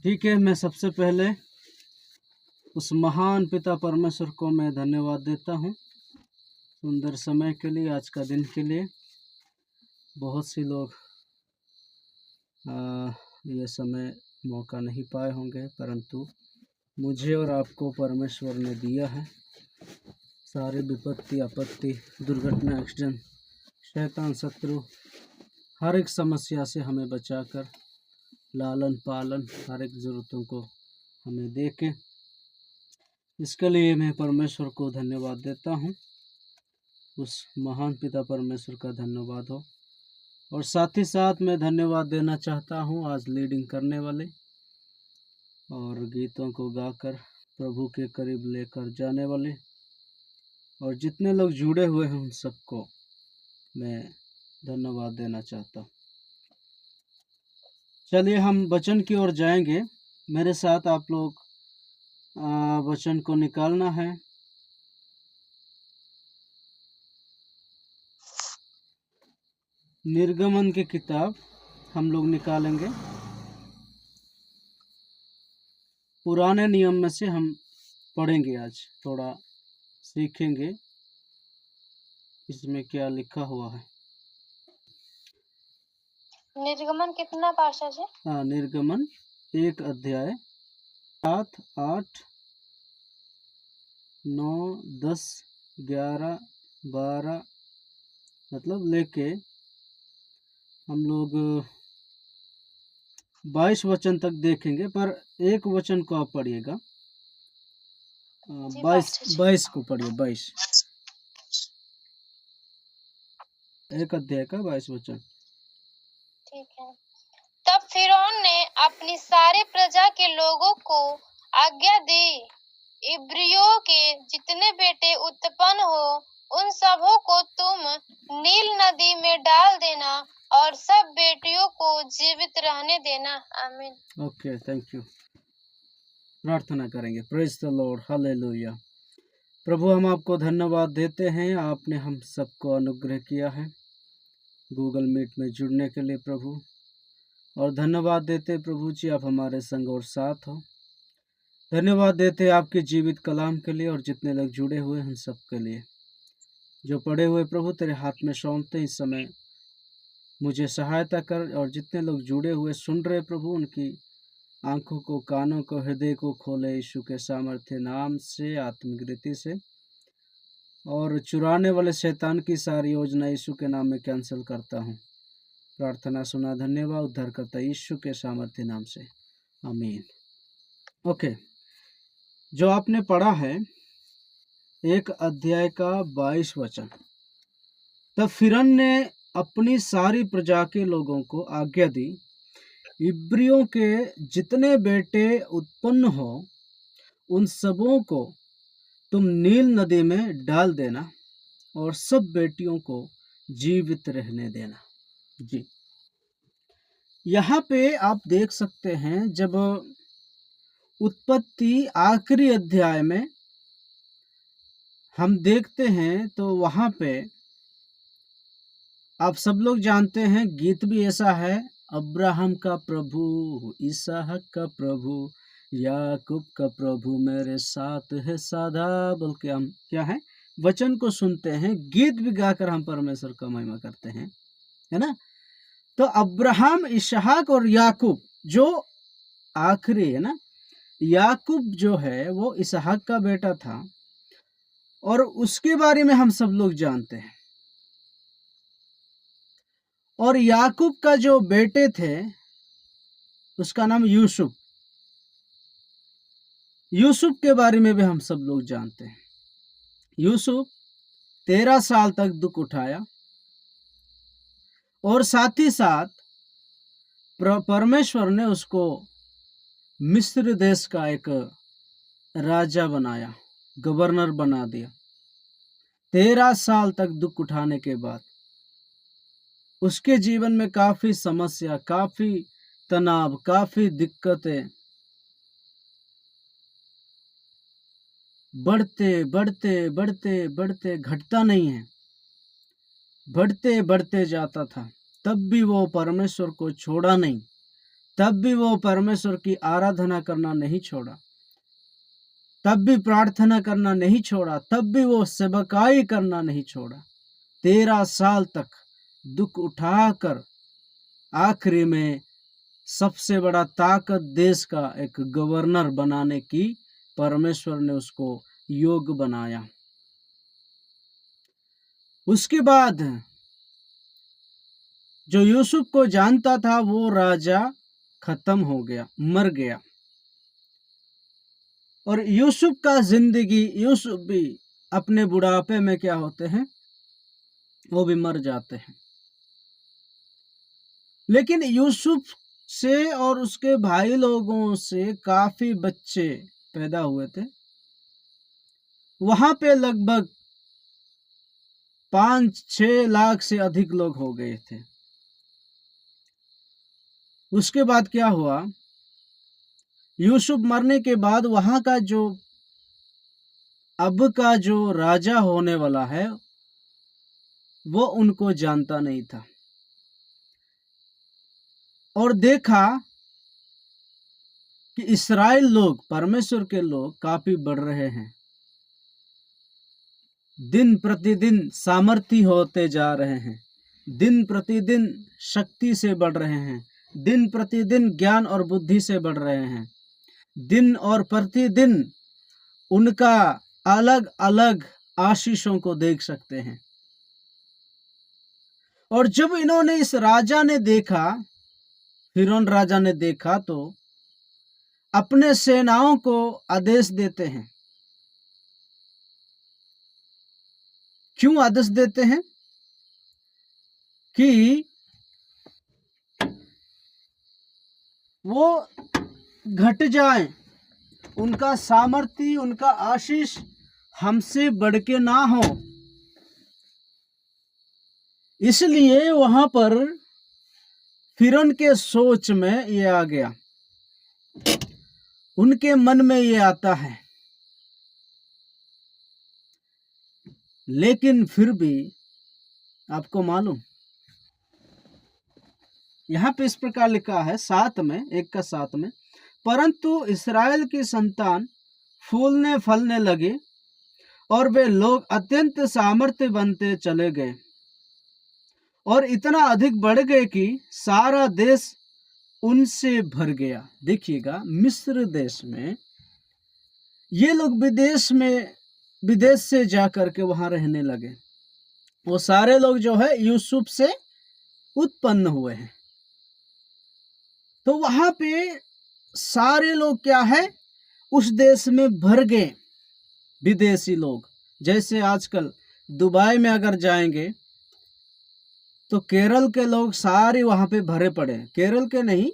ठीक है, मैं सबसे पहले उस महान पिता परमेश्वर को मैं धन्यवाद देता हूँ सुंदर समय के लिए, आज का दिन के लिए। बहुत सी लोग ये समय मौका नहीं पाए होंगे, परंतु मुझे और आपको परमेश्वर ने दिया है। सारे विपत्ति, आपत्ति, दुर्घटना, एक्सीडेंट, शैतान, शत्रु, हर एक समस्या से हमें बचाकर लालन पालन, हर एक ज़रूरतों को हमें दे के, इसके लिए मैं परमेश्वर को धन्यवाद देता हूँ। उस महान पिता परमेश्वर का धन्यवाद हो। और साथ ही साथ मैं धन्यवाद देना चाहता हूँ आज लीडिंग करने वाले और गीतों को गाकर प्रभु के करीब लेकर जाने वाले और जितने लोग जुड़े हुए हैं उन सबको मैं धन्यवाद देना चाहता हूँ। चलिए हम वचन की ओर जाएंगे। मेरे साथ आप लोग वचन को निकालना है। निर्गमन की किताब हम लोग निकालेंगे। पुराने नियम में से हम पढ़ेंगे, आज थोड़ा सीखेंगे इसमें क्या लिखा हुआ है। निर्गमन कितना पार्षद है? हाँ, निर्गमन 1 अध्याय 7, 8, 9, 10, 11, 12 मतलब लेके हम लोग 22 वचन तक देखेंगे, पर एक वचन को आप पढ़िएगा। 22 को पढ़िए। 22 1 अध्याय का 22 वचन। ठीक है। तब फिरौन ने अपनी सारे प्रजा के लोगों को आज्ञा दी, इब्रियों के जितने बेटे उत्पन्न हो उन सबों को तुम नील नदी में डाल देना और सब बेटियों को जीवित रहने देना। आमीन। Okay, thank you. प्रार्थना करेंगे। Praise the lord, hallelujah. प्रभु, हम आपको धन्यवाद देते हैं, आपने हम सबको अनुग्रह किया है गूगल मीट में जुड़ने के लिए प्रभु। और धन्यवाद देते प्रभु जी, आप हमारे संग और साथ हो। धन्यवाद देते आपके जीवित कलाम के लिए और जितने लोग जुड़े हुए हैं सब के लिए। जो पड़े हुए प्रभु तेरे हाथ में सौंपते इस समय मुझे सहायता कर, और जितने लोग जुड़े हुए सुन रहे प्रभु उनकी आंखों को, कानों को, हृदय को खोले यीशु के सामर्थ्य नाम से, आत्मिक रीति से। और चुराने वाले शैतान की सारी योजना यीशु के नाम में कैंसिल करता हूँ। प्रार्थना सुना, धन्यवाद। उद्धार करता यीशु के सामर्थ्य नाम से, आमीन। ओके, जो आपने पढ़ा है 1 अध्याय का 22 वचन। तब फिरौन ने अपनी सारी प्रजा के लोगों को आज्ञा दी, इब्रियों के जितने बेटे उत्पन्न हो उन सबों को तुम नील नदी में डाल देना और सब बेटियों को जीवित रहने देना। जी, यहाँ पे आप देख सकते हैं, जब उत्पत्ति आखिरी अध्याय में हम देखते हैं तो वहाँ पे आप सब लोग जानते हैं, गीत भी ऐसा है, अब्राहम का प्रभु, इसहाक का प्रभु, याकूब का प्रभु मेरे साथ है सदा, बोल के हम क्या है वचन को सुनते हैं, गीत भी गाकर हम परमेश्वर का महिमा करते हैं, है ना। तो अब्राहम, इसहाक और याकूब जो आखिरी है ना, याकूब जो है वो इसहाक का बेटा था और उसके बारे में हम सब लोग जानते हैं। और याकूब का जो बेटे थे उसका नाम यूसुफ, यूसुफ के बारे में भी हम सब लोग जानते हैं। यूसुफ 13 साल तक दुख उठाया और साथ ही साथ परमेश्वर ने उसको मिस्र देश का एक राजा बनाया, गवर्नर बना दिया। 13 साल तक दुख उठाने के बाद उसके जीवन में काफी समस्या, काफी तनाव, काफी दिक्कतें बढ़ते बढ़ते बढ़ते बढ़ते, घटता नहीं है, बढ़ते बढ़ते जाता था। तब भी वो परमेश्वर को छोड़ा नहीं, तब भी वो परमेश्वर की आराधना करना नहीं छोड़ा, तब भी प्रार्थना करना नहीं छोड़ा, तब भी वो सेवकाई करना नहीं छोड़ा। 13 साल तक दुख उठाकर आखिरी में सबसे बड़ा ताकत देश का एक गवर्नर बनाने की परमेश्वर ने उसको योग्य बनाया। उसके बाद जो यूसुफ को जानता था वो राजा खत्म हो गया, मर गया। और यूसुफ का जिंदगी, यूसुफ भी अपने बुढ़ापे में क्या होते हैं, वो भी मर जाते हैं। लेकिन यूसुफ से और उसके भाई लोगों से काफी बच्चे पैदा हुए थे। वहां पे लगभग 5-6 लाख से अधिक लोग हो गए थे। उसके बाद क्या हुआ, यूसुफ मरने के बाद वहां का जो अब का जो राजा होने वाला है वो उनको जानता नहीं था, और देखा कि इस्राएल लोग, परमेश्वर के लोग काफी बढ़ रहे हैं, दिन प्रतिदिन सामर्थी होते जा रहे हैं, दिन प्रतिदिन शक्ति से बढ़ रहे हैं, दिन प्रतिदिन ज्ञान और बुद्धि से बढ़ रहे हैं, दिन और प्रतिदिन उनका अलग अलग आशीषों को देख सकते हैं। और जब इन्होंने इस राजा ने देखा, फिरौन राजा ने देखा, तो अपने सेनाओं को आदेश देते हैं। क्यों आदेश देते हैं? कि वो घट जाए, उनका सामर्थ्य, उनका आशीष हमसे बढ़ के ना हो। इसलिए वहां पर फिरौन के सोच में ये आ गया, उनके मन में ये आता है। लेकिन फिर भी आपको मालूम, यहाँ पे इस प्रकार लिखा है 7 में, 1:7 में, परंतु इस्राएल की संतान फूलने फलने लगे और वे लोग अत्यंत सामर्थ्य बनते चले गए और इतना अधिक बढ़ गए कि सारा देश उनसे भर गया। देखिएगा, मिस्र देश में ये लोग विदेश से जाकर के वहां रहने लगे। वो सारे लोग जो है यूसुफ से उत्पन्न हुए हैं। तो वहां पे सारे लोग क्या है, उस देश में भर गए, विदेशी लोग। जैसे आजकल दुबई में अगर जाएंगे तो केरल के लोग सारे वहां पे भरे पड़े हैं। केरल के नहीं,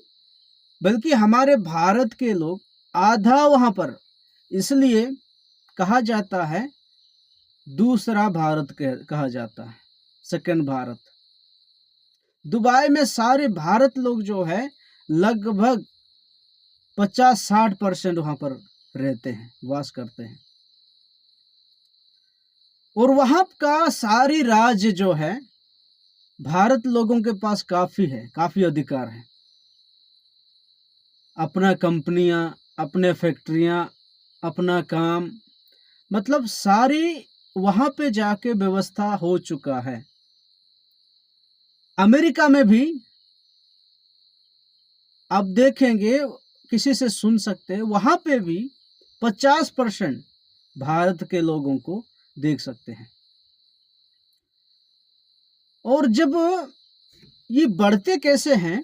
बल्कि हमारे भारत के लोग आधा वहां पर, इसलिए कहा जाता है दूसरा भारत कहा जाता है, सेकंड भारत। दुबई में सारे भारत लोग जो है लगभग 50-60% वहां पर रहते हैं, वास करते हैं। और वहां का सारी राज्य जो है भारत लोगों के पास काफी है, काफी अधिकार है। अपना कंपनियां, अपने फैक्ट्रियां, अपना काम, मतलब सारी वहां पे जाके व्यवस्था हो चुका है। अमेरिका में भी आप देखेंगे, किसी से सुन सकते हैं, वहां पे भी 50% भारत के लोगों को देख सकते हैं। और जब ये बढ़ते कैसे हैं,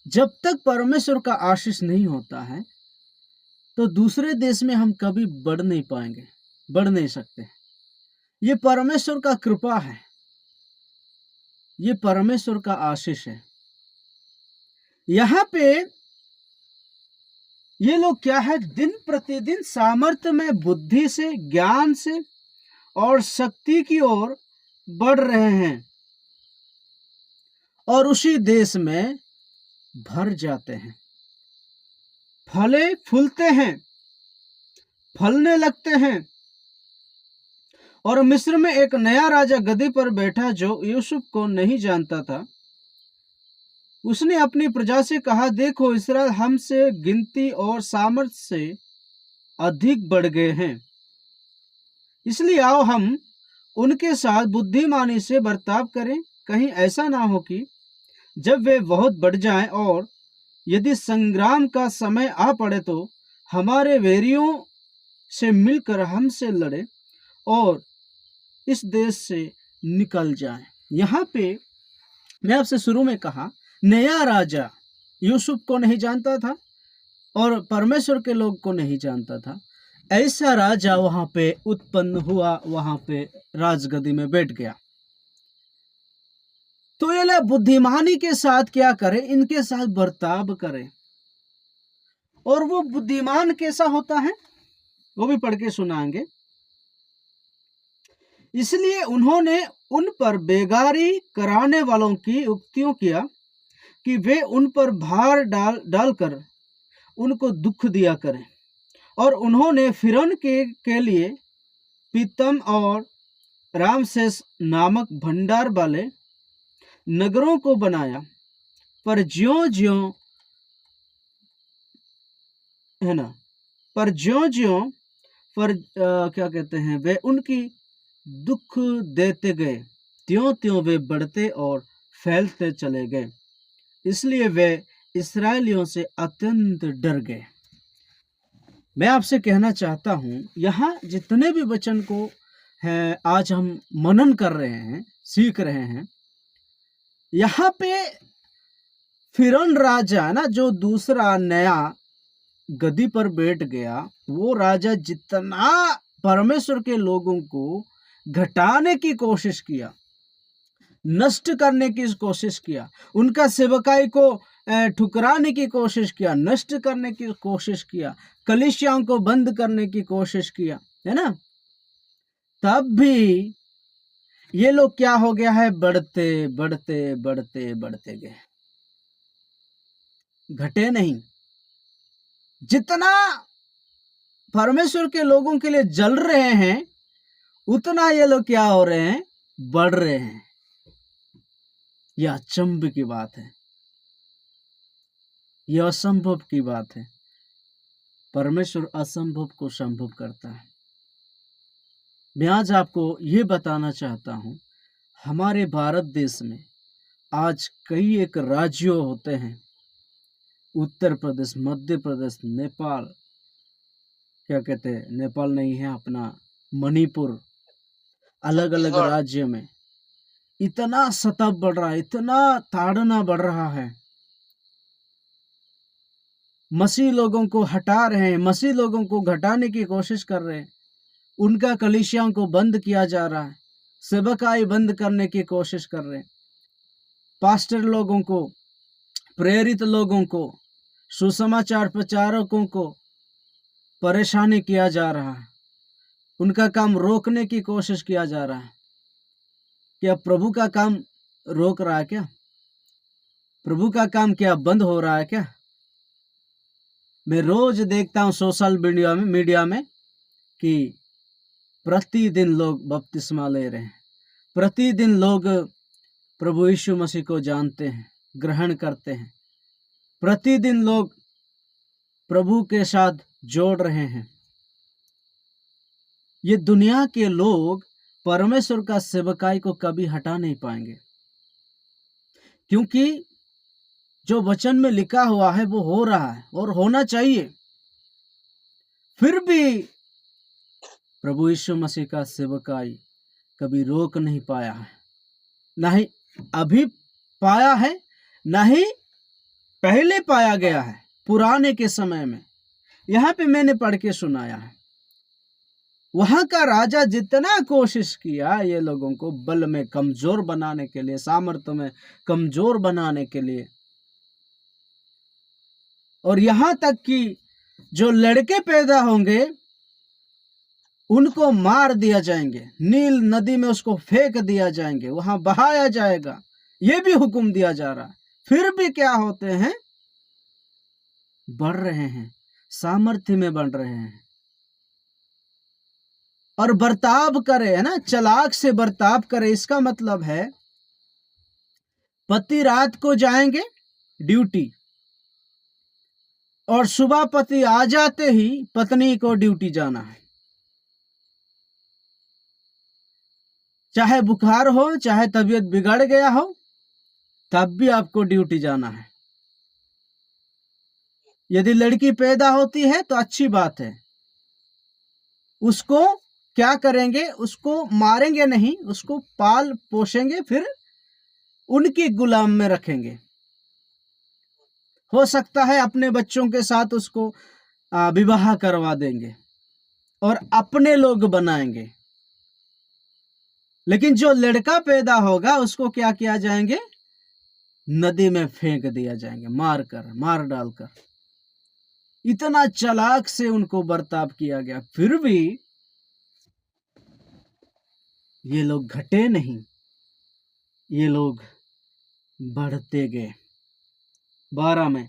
जब तक परमेश्वर का आशीष नहीं होता है तो दूसरे देश में हम कभी बढ़ नहीं पाएंगे, बढ़ नहीं सकते। ये परमेश्वर का कृपा है, ये परमेश्वर का आशीष है। यहाँ पे ये लोग क्या है, दिन प्रतिदिन सामर्थ्य में, बुद्धि से, ज्ञान से और शक्ति की ओर बढ़ रहे हैं और उसी देश में भर जाते हैं, फले फूलते हैं, फलने लगते हैं। और मिस्र में एक नया राजा गद्दी पर बैठा जो यूसुफ को नहीं जानता था। उसने अपनी प्रजा से कहा, देखो इस्राएल हमसे गिनती और सामर्थ्य से अधिक बढ़ गए हैं, इसलिए आओ हम उनके साथ बुद्धिमानी से बर्ताव करें। कहीं ऐसा ना हो कि जब वे बहुत बढ़ जाएं और यदि संग्राम का समय आ पड़े तो हमारे वैरियों से मिलकर हमसे लड़े और इस देश से निकल जाएं। यहाँ पे मैं आपसे शुरू में कहा, नया राजा यूसुफ को नहीं जानता था और परमेश्वर के लोग को नहीं जानता था। ऐसा राजा वहां पे उत्पन्न हुआ, वहां पे राजगद्दी में बैठ गया। तो ये लोग बुद्धिमानी के साथ क्या करें, इनके साथ बर्ताव करें। और वो बुद्धिमान कैसा होता है वो भी पढ़ के सुनाएंगे। इसलिए उन्होंने उन पर बेगारी कराने वालों की युक्तियों किया कि वे उन पर भार डालकर उनको दुख दिया करें। और उन्होंने फिरौन के लिए पीतम और रामसेस नामक भंडार वाले नगरों को बनाया, पर ज्यों-ज्यों है ना, पर ज्यों-ज्यों पर क्या कहते हैं, वे उनकी दुख देते गए, त्यों-त्यों वे बढ़ते और फैलते चले गए। इसलिए वे इस्राएलियों से अत्यंत डर गए। मैं आपसे कहना चाहता हूं, यहाँ जितने भी वचन को है आज हम मनन कर रहे हैं, सीख रहे हैं, यहाँ पे फिरौन राजा ना, जो दूसरा नया गद्दी पर बैठ गया, वो राजा जितना परमेश्वर के लोगों को घटाने की कोशिश किया, नष्ट करने की कोशिश किया, उनका सेवकाई को ठुकराने की कोशिश किया, नष्ट करने की कोशिश किया, कलीसियाओं को बंद करने की कोशिश किया, है ना, तब भी ये लोग क्या हो गया है, बढ़ते बढ़ते बढ़ते बढ़ते गए, घटे नहीं। जितना परमेश्वर के लोगों के लिए जल रहे हैं, उतना ये लोग क्या हो रहे हैं, बढ़ रहे हैं। यह अचंभ की बात है, यह असंभव की बात है। परमेश्वर असंभव को संभव करता है। मैं आज आपको ये बताना चाहता हूं, हमारे भारत देश में आज कई एक राज्यों होते हैं, उत्तर प्रदेश, मध्य प्रदेश, नेपाल, क्या कहते हैं, नेपाल नहीं है अपना, मणिपुर, अलग अलग राज्य में इतना सतब बढ़ रहा है, इतना ताड़ना बढ़ रहा है। मसीह लोगों को हटा रहे हैं, मसीह लोगों को घटाने की कोशिश कर रहे हैं, उनका कलीसियाओं को बंद किया जा रहा है, सेवकाई बंद करने की कोशिश कर रहे हैं, पास्टर लोगों को, प्रेरित लोगों को, सुसमाचार प्रचारकों को परेशानी किया जा रहा है, उनका काम रोकने की कोशिश किया जा रहा है। क्या प्रभु का काम रोक रहा है क्या? प्रभु का काम क्या बंद हो रहा है क्या? मैं रोज देखता हूं सोशल मीडिया में कि प्रतिदिन लोग बपतिस्मा ले रहे हैं, प्रतिदिन लोग प्रभु यीशु मसीह को जानते हैं, ग्रहण करते हैं, प्रतिदिन लोग प्रभु के साथ जोड़ रहे हैं। ये दुनिया के लोग परमेश्वर का सेवकाई को कभी हटा नहीं पाएंगे, क्योंकि जो वचन में लिखा हुआ है वो हो रहा है और होना चाहिए। फिर भी प्रभु यीशु मसीह का सेवकाई कभी रोक नहीं पाया है, ना ही अभी पाया है, ना ही पहले पाया गया है पुराने के समय में। यहाँ पे मैंने पढ़ के सुनाया है, वहां का राजा जितना कोशिश किया ये लोगों को बल में कमजोर बनाने के लिए, सामर्थ्य में कमजोर बनाने के लिए, और यहां तक कि जो लड़के पैदा होंगे उनको मार दिया जाएंगे, नील नदी में उसको फेंक दिया जाएंगे, वहां बहाया जाएगा, ये भी हुक्म दिया जा रहा है। फिर भी क्या होते हैं, बढ़ रहे हैं, सामर्थ्य में बढ़ रहे हैं और बर्ताव करे, है ना, चालाक से बर्ताव करे। इसका मतलब है पति रात को जाएंगे ड्यूटी, और सुबह पति आ जाते ही पत्नी को ड्यूटी जाना है। चाहे बुखार हो, चाहे तबीयत बिगड़ गया हो, तब भी आपको ड्यूटी जाना है। यदि लड़की पैदा होती है तो अच्छी बात है, उसको क्या करेंगे, उसको मारेंगे नहीं, उसको पाल पोषेंगे, फिर उनकी गुलाम में रखेंगे। हो सकता है अपने बच्चों के साथ उसको विवाह करवा देंगे और अपने लोग बनाएंगे। लेकिन जो लड़का पैदा होगा उसको क्या किया जाएंगे, नदी में फेंक दिया जाएंगे, मार डालकर। इतना चालाक से उनको बर्ताव किया गया, फिर भी ये लोग घटे नहीं, ये लोग बढ़ते गए। 12 में,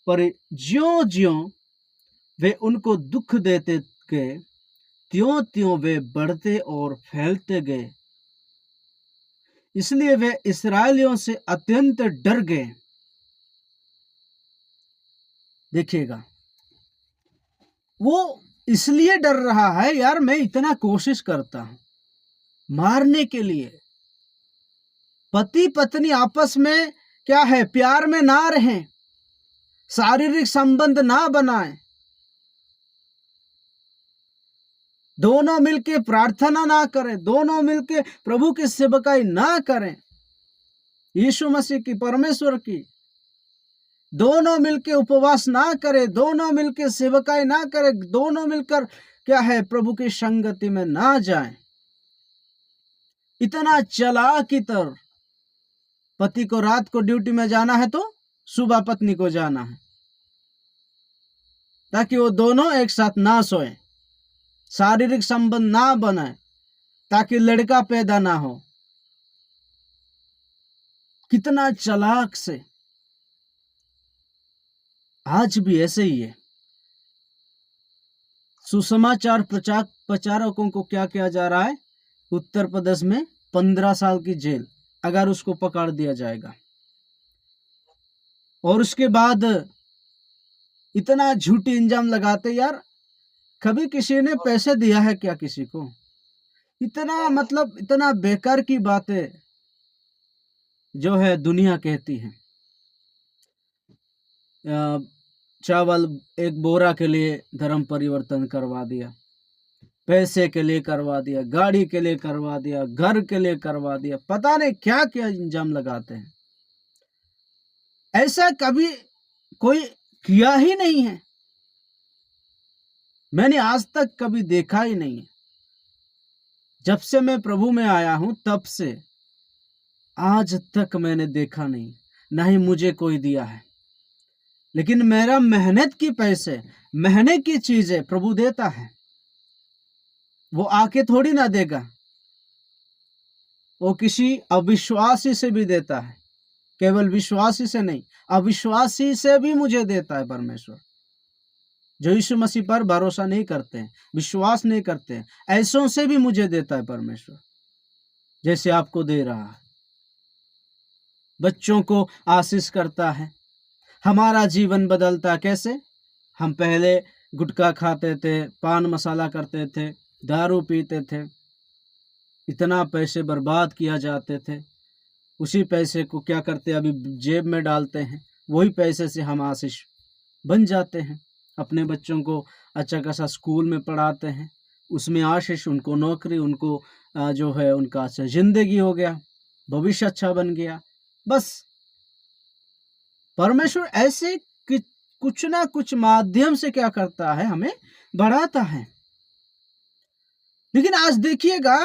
पर ज्यों ज्यों वे उनको दुख देते गए, त्यों त्यों वे बढ़ते और फैलते गए, इसलिए वे इस्राएलियों से अत्यंत डर गए। देखिएगा, वो इसलिए डर रहा है, यार मैं इतना कोशिश करता हूं मारने के लिए, पति पत्नी आपस में क्या है, प्यार में ना रहें, शारीरिक संबंध ना बनाएं, दोनों मिलके प्रार्थना ना करें, दोनों मिलके प्रभु की सेवकाई ना करें, यीशु मसीह की, परमेश्वर की, दोनों मिलके उपवास ना करें, दोनों मिलके सेवकाई ना करें, दोनों मिलकर क्या है, प्रभु की संगति में ना जाएं। इतना चालाकी तर, पति को रात को ड्यूटी में जाना है तो सुबह पत्नी को जाना है, ताकि वो दोनों एक साथ ना सोएं, शारीरिक संबंध ना बनाए, ताकि लड़का पैदा ना हो। कितना चालाक से। आज भी ऐसे ही है। सुसमाचार प्रचारकों को क्या किया जा रहा है, उत्तर प्रदेश में 15 साल की जेल अगर उसको पकड़ दिया जाएगा। और उसके बाद इतना झूठी इल्जाम लगाते, यार कभी किसी ने पैसे दिया है क्या किसी को? इतना मतलब इतना बेकार की बातें जो है दुनिया कहती है। चावल एक बोरा के लिए धर्म परिवर्तन करवा दिया, पैसे के लिए करवा दिया, गाड़ी के लिए करवा दिया, घर के लिए करवा दिया, पता नहीं क्या क्या इल्जाम लगाते हैं। ऐसा कभी कोई किया ही नहीं है, मैंने आज तक कभी देखा ही नहीं है। जब से मैं प्रभु में आया हूं तब से आज तक मैंने देखा नहीं, ना ही मुझे कोई दिया है। लेकिन मेरा मेहनत की पैसे, मेहनत की चीजें प्रभु देता है, वो आके थोड़ी ना देगा, वो किसी अविश्वासी से भी देता है, केवल विश्वासी से नहीं, अविश्वासी से भी मुझे देता है परमेश्वर। जो यीशु मसीह पर भरोसा नहीं करते हैं, विश्वास नहीं करते हैं, ऐसों से भी मुझे देता है परमेश्वर, जैसे आपको दे रहा है। बच्चों को आशीष करता है, हमारा जीवन बदलता कैसे? हम पहले गुटखा खाते थे, पान मसाला करते थे, दारू पीते थे, इतना पैसे बर्बाद किया जाते थे। उसी पैसे को क्या करते, अभी जेब में डालते हैं, वही पैसे से हम आशीष बन जाते हैं। अपने बच्चों को अच्छा खासा स्कूल में पढ़ाते हैं, उसमें आशीष, उनको नौकरी, उनको जो है उनका अच्छा जिंदगी हो गया, भविष्य अच्छा बन गया। बस परमेश्वर ऐसे कुछ ना कुछ माध्यम से क्या करता है, हमें बढ़ाता है। लेकिन आज देखिएगा,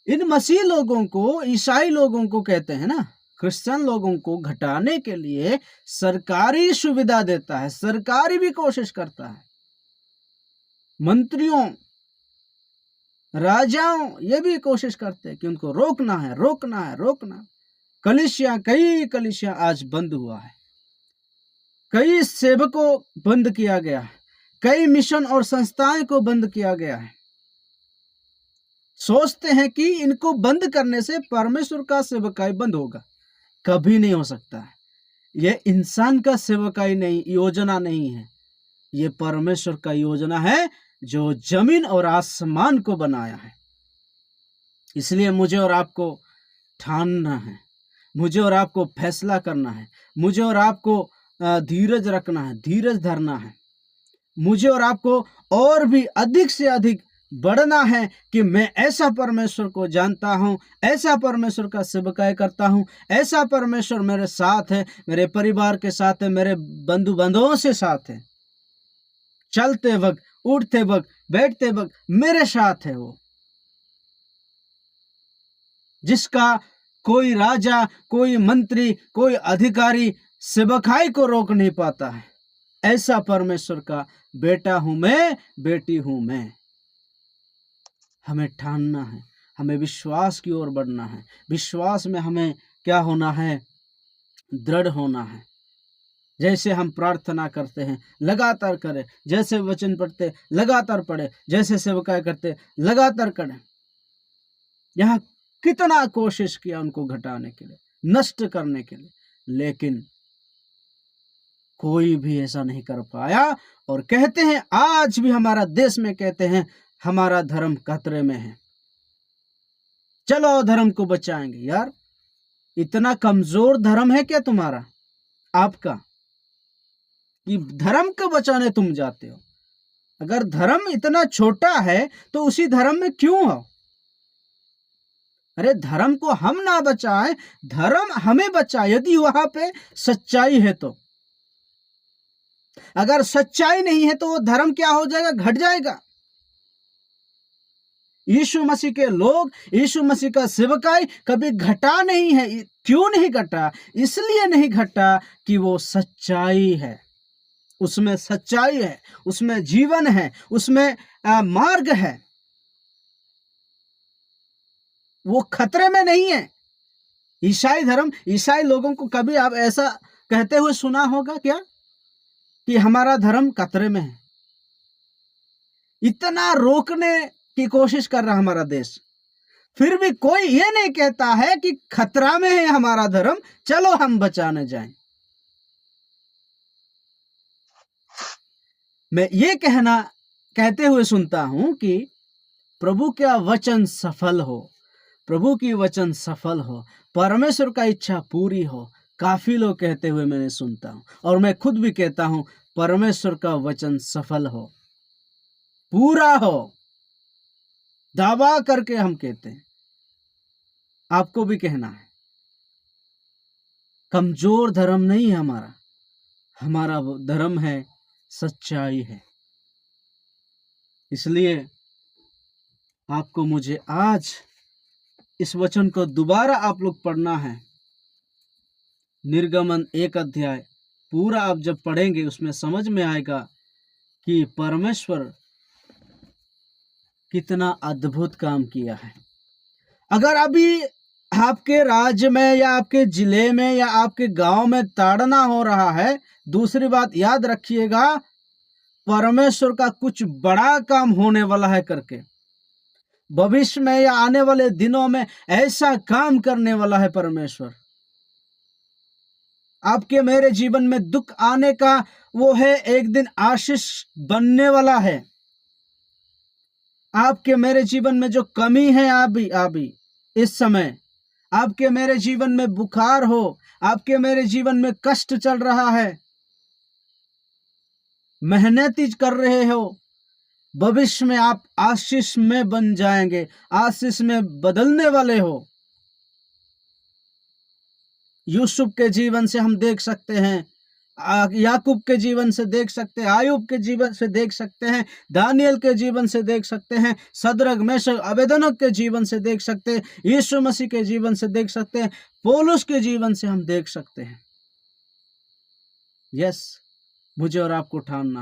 इन मसीह लोगों को, ईसाई लोगों को कहते हैं ना, क्रिश्चियन लोगों को घटाने के लिए सरकारी सुविधा देता है, सरकारी भी कोशिश करता है, मंत्रियों, राजाओं ये भी कोशिश करते हैं कि उनको रोकना है, रोकना है, रोकना। कलीसिया, कई कलीसिया आज बंद हुआ है, कई सेवकों बंद किया गया है, कई मिशन और संस्थाएं को बंद किया गया है। सोचते हैं कि इनको बंद करने से परमेश्वर का सेवकाई बंद होगा, कभी नहीं हो सकता है। ये इंसान का सेवकाई नहीं, योजना नहीं है, ये परमेश्वर का योजना है जो जमीन और आसमान को बनाया है। इसलिए मुझे और आपको ठानना है, मुझे और आपको फैसला करना है, मुझे और आपको धीरज रखना है, धीरज धरना है, मुझे और आपको और भी अधिक से अधिक बढ़ना है कि मैं ऐसा परमेश्वर को जानता हूं, ऐसा परमेश्वर का सेवकाई करता हूं, ऐसा परमेश्वर मेरे साथ है, मेरे परिवार के साथ है, मेरे बंधु बांधवों से साथ है, चलते वक्त, उठते वक्त, बैठते वक्त मेरे साथ है वो, जिसका कोई राजा, कोई मंत्री, कोई अधिकारी सेवकाई को रोक नहीं पाता है। ऐसा परमेश्वर का बेटा हूं मैं, बेटी हूं मैं। हमें ठानना है, हमें विश्वास की ओर बढ़ना है। विश्वास में हमें क्या होना है? दृढ़ होना है। जैसे हम प्रार्थना करते हैं लगातार करें, जैसे वचन पढ़ते लगातार पढ़े, जैसे सेवकाई करते लगातार करें। यहाँ कितना कोशिश किया उनको घटाने के लिए, नष्ट करने के लिए, लेकिन कोई भी ऐसा नहीं कर पाया। और कहते हैं आज भी हमारा देश में कहते हैं हमारा धर्म खतरे में है, चलो धर्म को बचाएंगे। यार इतना कमजोर धर्म है क्या तुम्हारा, आपका, कि धर्म को बचाने तुम जाते हो? अगर धर्म इतना छोटा है तो उसी धर्म में क्यों हो? अरे धर्म को हम ना बचाएं, धर्म हमें बचाए, यदि वहां पे सच्चाई है तो। अगर सच्चाई नहीं है तो वो धर्म क्या हो जाएगा? घट जाएगा। यीशु मसीह के लोग, यीशु मसीह का सेवकाई कभी घटा नहीं है। क्यों नहीं घटा? इसलिए नहीं घटा कि वो सच्चाई है, उसमें सच्चाई है, उसमें जीवन है, उसमें मार्ग है, वो खतरे में नहीं है। ईसाई धर्म, ईसाई लोगों को कभी आप ऐसा कहते हुए सुना होगा क्या कि हमारा धर्म खतरे में है? इतना रोकने की कोशिश कर रहा हमारा देश, फिर भी कोई ये नहीं कहता है कि खतरा में है हमारा धर्म, चलो हम बचाने जाएं। मैं ये कहते हुए सुनता हूं कि प्रभु का वचन सफल हो, प्रभु की वचन सफल हो, परमेश्वर का इच्छा पूरी हो। काफी लोग कहते हुए मैंने सुनता हूं, और मैं खुद भी कहता हूं परमेश्वर का वचन सफल हो, पूरा हो, दावा करके हम कहते हैं। आपको भी कहना है। कमजोर धर्म नहीं है हमारा, हमारा धर्म है सच्चाई है। इसलिए आपको मुझे आज इस वचन को दोबारा आप लोग पढ़ना है। निर्गमन 1 अध्याय पूरा आप जब पढ़ेंगे उसमें समझ में आएगा कि परमेश्वर कितना अद्भुत काम किया है। अगर अभी आपके राज्य में या आपके जिले में या आपके गांव में ताड़ना हो रहा है, दूसरी बात याद रखिएगा, परमेश्वर का कुछ बड़ा काम होने वाला है करके। भविष्य में या आने वाले दिनों में ऐसा काम करने वाला है परमेश्वर। आपके मेरे जीवन में दुख आने का वो है एक दिन आशीष बनने वाला है। आपके मेरे जीवन में जो कमी है अभी इस समय, आपके मेरे जीवन में बुखार हो, आपके मेरे जीवन में कष्ट चल रहा है, मेहनती कर रहे हो, भविष्य में आप आशीष में बन जाएंगे, आशीष में बदलने वाले हो। यूसुफ के जीवन से हम देख सकते हैं, याकूब के जीवन से देख सकते हैं, आयुब के जीवन से देख सकते हैं, दानियल के जीवन से देख सकते हैं, सदरक मेशक अबेदनगो के जीवन से देख सकते हैं, यीशु मसीह के जीवन से देख सकते हैं, पौलुस के जीवन से हम देख सकते हैं। यस, मुझे और आपको ठानना